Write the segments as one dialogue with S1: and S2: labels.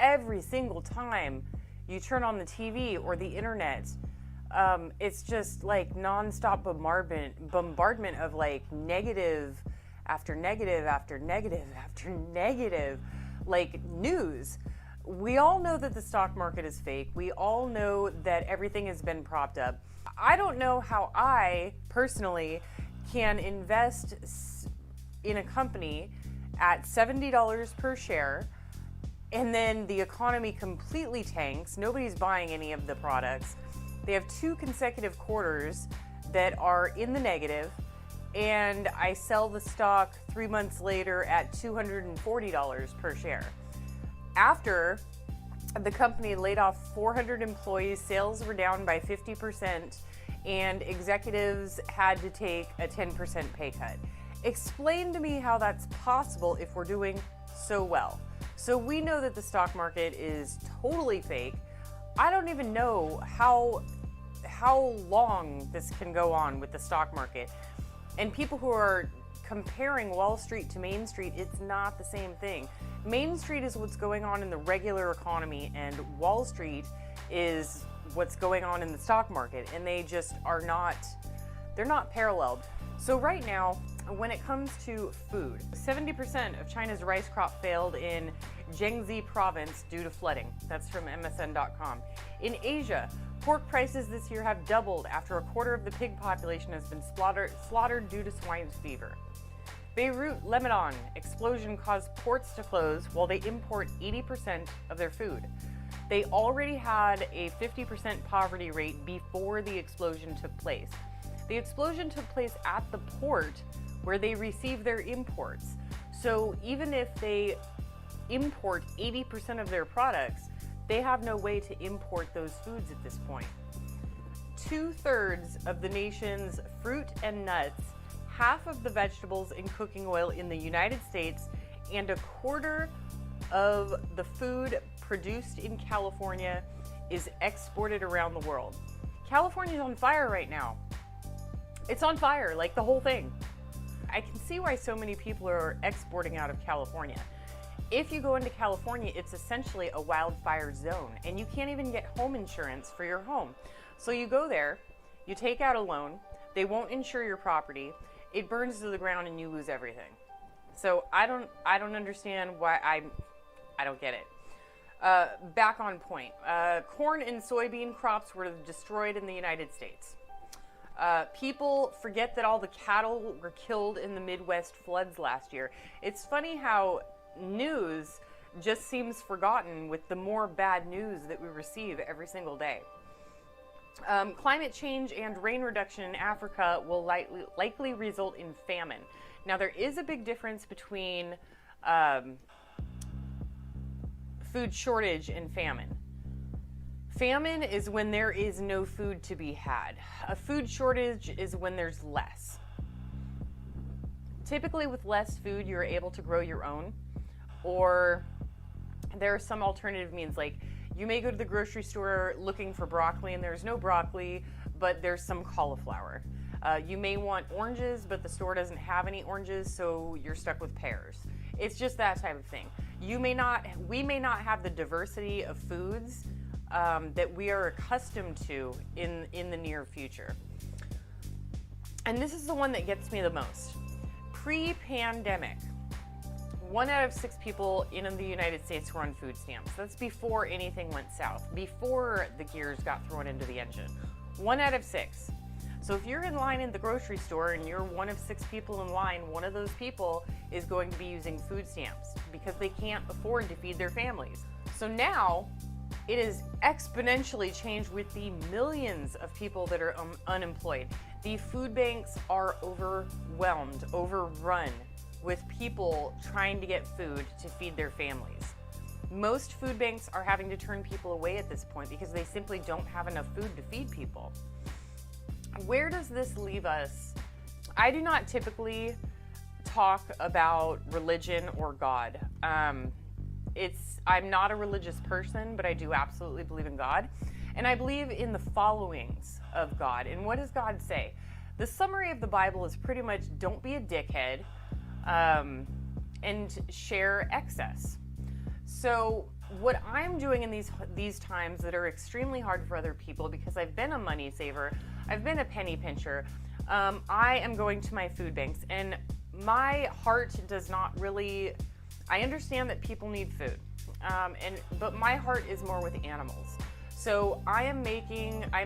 S1: every single time you turn on the TV or the internet, it's just like nonstop bombardment of like negative after negative after negative after negative, like news. We all know that the stock market is fake. We all know that everything has been propped up. I don't know how I personally can invest in a company at $70 per share, and then the economy completely tanks. Nobody's buying any of the products. They have 2 consecutive quarters that are in the negative, and I sell the stock 3 months later at $240 per share. After the company laid off 400 employees, sales were down by 50%, and executives had to take a 10% pay cut. Explain to me how that's possible if we're doing so well. So we know that the stock market is totally fake. I don't even know how long this can go on with the stock market. And people who are comparing Wall Street to Main Street, it's not the same thing. Main Street is what's going on in the regular economy, and Wall Street is what's going on in the stock market, and they just are not, they're not paralleled. So right now, when it comes to food, 70% of China's rice crop failed in Jiangxi province due to flooding. That's from MSN.com. In Asia, pork prices this year have doubled after a quarter of the pig population has been slaughtered due to swine fever. Beirut, Lebanon, explosion caused ports to close while they import 80% of their food. They already had a 50% poverty rate before the explosion took place. The explosion took place at the port where they receive their imports. So even if they import 80% of their products, they have no way to import those foods at this point. 2/3 of the nation's fruit and nuts, half of the vegetables and cooking oil in the United States, and a quarter of the food produced in California is exported around the world. California's on fire right now. It's on fire, like the whole thing. I can see why so many people are exporting out of California. If you go into California, it's essentially a wildfire zone, and you can't even get home insurance for your home. So you go there, you take out a loan, they won't insure your property, it burns to the ground, and you lose everything. So I don't understand why I don't get it. Back on point. Corn and soybean crops were destroyed in the United States. People forget that all the cattle were killed in the Midwest floods last year. It's funny how news just seems forgotten with the more bad news that we receive every single day. Climate change and rain reduction in Africa will likely result in famine. Now, there is a big difference between food shortage and famine. Famine is when there is no food to be had. A food shortage is when there's less. Typically with less food, you're able to grow your own, or there are some alternative means, like you may go to the grocery store looking for broccoli and there's no broccoli, but there's some cauliflower. You may want oranges, but the store doesn't have any oranges, so you're stuck with pears. It's just that type of thing. We may not have the diversity of foods that we are accustomed to in the near future. And this is the one that gets me the most. Pre-pandemic, 1 out of 6 people in the United States were on food stamps. That's before anything went south, before the gears got thrown into the engine. 1 out of 6. So if you're in line in the grocery store and you're 1 of 6 people in line, one of those people is going to be using food stamps because they can't afford to feed their families. So now it is exponentially changed with the millions of people that are unemployed. The food banks are overwhelmed, overrun with people trying to get food to feed their families. Most food banks are having to turn people away at this point because they simply don't have enough food to feed people. Where does this leave us? I do not typically talk about religion or God. I'm not a religious person, but I do absolutely believe in God. And I believe in the followings of God. And what does God say? The summary of the Bible is pretty much don't be a dickhead and share excess. So what I'm doing in these times that are extremely hard for other people, because I've been a money saver, I've been a penny pincher, I am going to my food banks, and my heart does not really, I understand that people need food, but my heart is more with animals. So I'm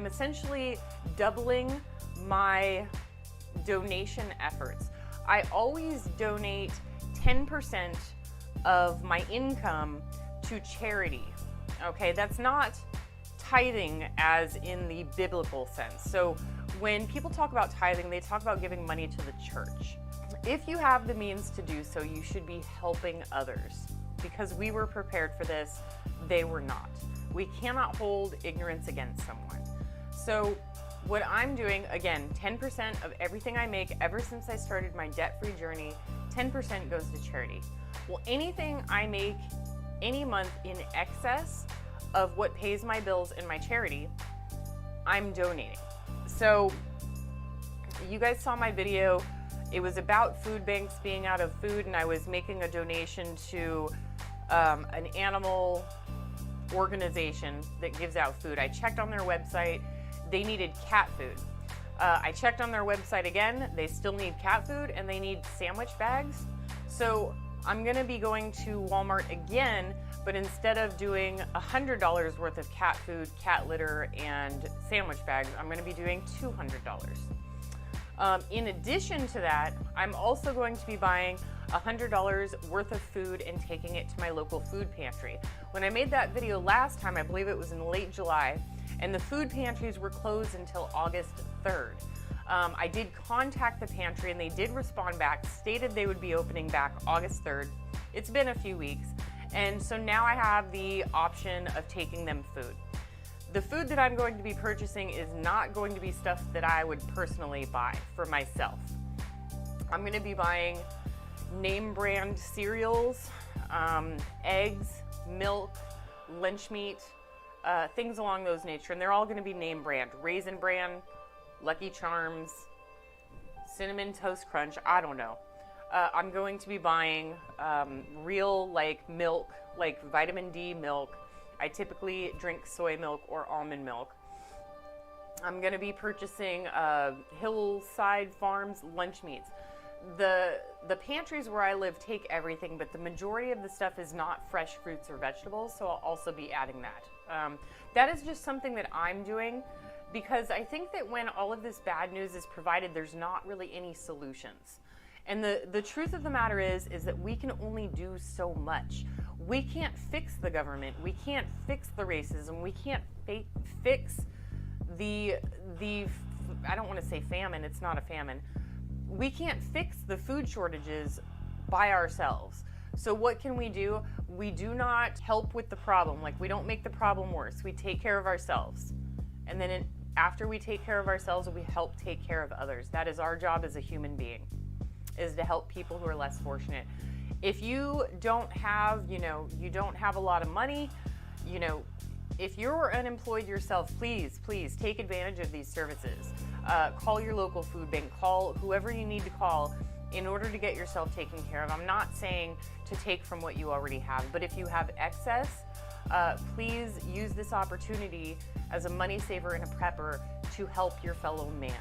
S1: essentially doubling my donation efforts. I always donate 10% of my income to charity. Okay, that's not tithing as in the biblical sense. So when people talk about tithing, they talk about giving money to the church. If you have the means to do so, you should be helping others, because we were prepared for this, they were not. We cannot hold ignorance against someone. So what I'm doing, again, 10% of everything I make ever since I started my debt-free journey, 10% goes to charity. Well, anything I make any month in excess of what pays my bills and my charity, I'm donating. So you guys saw my video. It was about food banks being out of food, and I was making a donation to an animal organization that gives out food. I checked on their website. They needed cat food. I checked on their website again. They still need cat food, and they need sandwich bags. So I'm going to be going to Walmart again, but instead of doing $100 worth of cat food, cat litter, and sandwich bags, I'm going to be doing $200. In addition to that, I'm also going to be buying $100 worth of food and taking it to my local food pantry. When I made that video last time, I believe it was in late July, and the food pantries were closed until August 3rd. I did contact the pantry, and they did respond back, stated they would be opening back August 3rd. It's been a few weeks, and so now I have the option of taking them food. The food that I'm going to be purchasing is not going to be stuff that I would personally buy for myself. I'm going to be buying name brand cereals, eggs, milk, lunch meat, things along those nature, and they're all going to be name brand. Raisin Bran, Lucky Charms, Cinnamon Toast Crunch, I don't know. I'm going to be buying real milk, like vitamin D milk. I typically drink soy milk or almond milk. I'm going to be purchasing Hillside Farms lunch meats. The pantries where I live take everything, but the majority of the stuff is not fresh fruits or vegetables, so I'll also be adding that. That is just something that I'm doing, because I think that when all of this bad news is provided, there's not really any solutions. And the truth of the matter is that we can only do so much. We can't fix the government. We can't fix the racism. We can't fix the I don't want to say famine. It's not a famine. We can't fix the food shortages by ourselves. So what can we do? We do not help with the problem. We don't make the problem worse. We take care of ourselves. And then after we take care of ourselves, we help take care of others. That is our job as a human being, is to help people who are less fortunate. If you don't have, you don't have a lot of money, if you're unemployed yourself, please take advantage of these services. Call your local food bank, call whoever you need to call in order to get yourself taken care of. I'm not saying to take from what you already have, but if you have excess, please use this opportunity as a money saver and a prepper to help your fellow man.